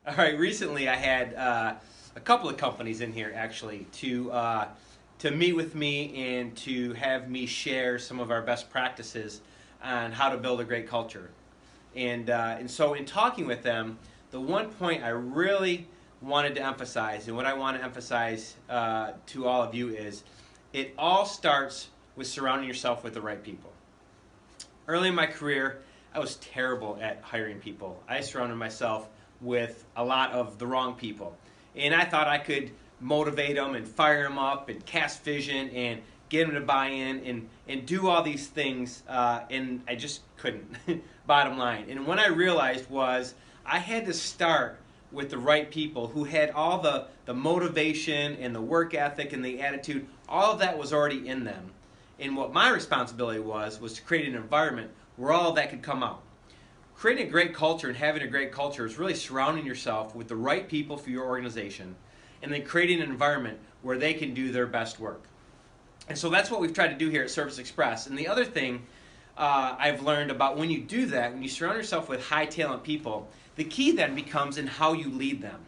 All right, recently I had a couple of companies in here actually to meet with me and to have me share some of our best practices on how to build a great culture. And so in talking with them, the one point I really wanted to emphasize, and what I want to emphasize to all of you is, it all starts with surrounding yourself with the right people. Early in my career, I was terrible at hiring people. I surrounded myself with a lot of the wrong people. And I thought I could motivate them and fire them up and cast vision and get them to buy in and do all these things, and I just couldn't, bottom line. And what I realized was I had to start with the right people who had all the motivation and the work ethic and the attitude. All of that was already in them. And what my responsibility was to create an environment where all of that could come out. Creating a great culture and having a great culture is really surrounding yourself with the right people for your organization and then creating an environment where they can do their best work. And so that's what we've tried to do here at Service Express. And the other thing I've learned about when you do that, when you surround yourself with high talent people, the key then becomes in how you lead them.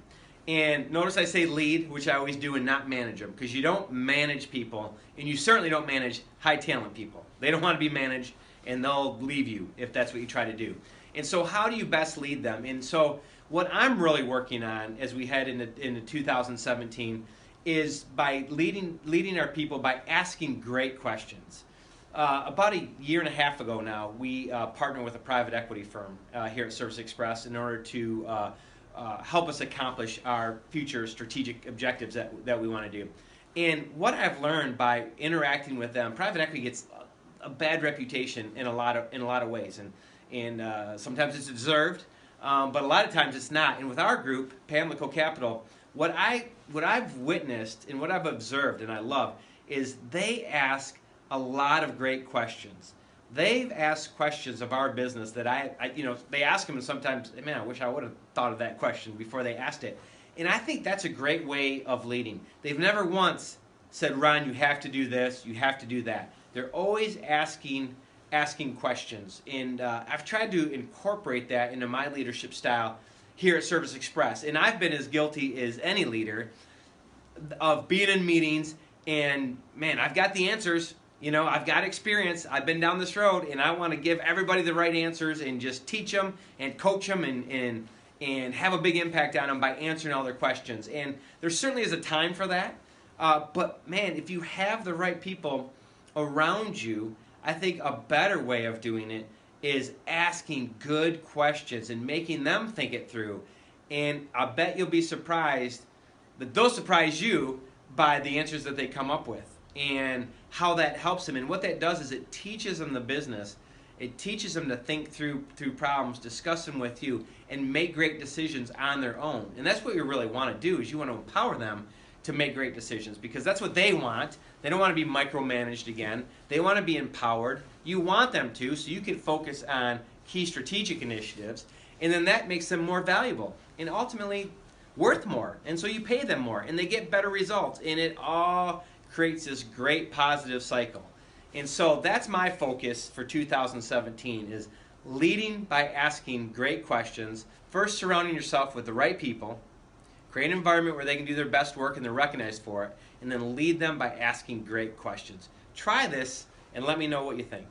And notice I say lead, which I always do, and not manage them, because you don't manage people, and you certainly don't manage high talent people. They don't want to be managed, and they'll leave you if that's what you try to do. And so how do you best lead them? And so what I'm really working on as we head into 2017 is by leading our people by asking great questions. About a year and a half ago now, we partnered with a private equity firm here at Service Express in order to help us accomplish our future strategic objectives that we want to do. And what I've learned by interacting with them, private equity gets a bad reputation in a lot of ways, and sometimes it's deserved, but a lot of times it's not. And with our group, Pamlico Capital, what I've witnessed and what I've observed and I love is they ask a lot of great questions. They've asked questions of our business that they ask them, and sometimes, man, I wish I would have thought of that question before they asked it. And I think that's a great way of leading. They've never once said, Ron, you have to do this, you have to do that. They're always asking questions, and I've tried to incorporate that into my leadership style here at Service Express. And I've been as guilty as any leader of being in meetings, and man, I've got the answers. You know, I've got experience. I've been down this road, and I want to give everybody the right answers and just teach them and coach them and have a big impact on them by answering all their questions. And there certainly is a time for that. But man, if you have the right people around you, I think a better way of doing it is asking good questions and making them think it through. And I bet you'll be surprised that they'll surprise you by the answers that they come up with and how that helps them. And what that does is it teaches them the business. It teaches them to think through problems, discuss them with you, and make great decisions on their own. And that's what you really want to do, is you want to empower them to make great decisions, because that's what they want. They don't want to be micromanaged again. They want to be empowered. You want them to, so you can focus on key strategic initiatives, and then that makes them more valuable and ultimately worth more. And so you pay them more, and they get better results, and it all creates this great positive cycle. And so that's my focus for 2017, is leading by asking great questions, first surrounding yourself with the right people, create an environment where they can do their best work and they're recognized for it, and then lead them by asking great questions. Try this and let me know what you think.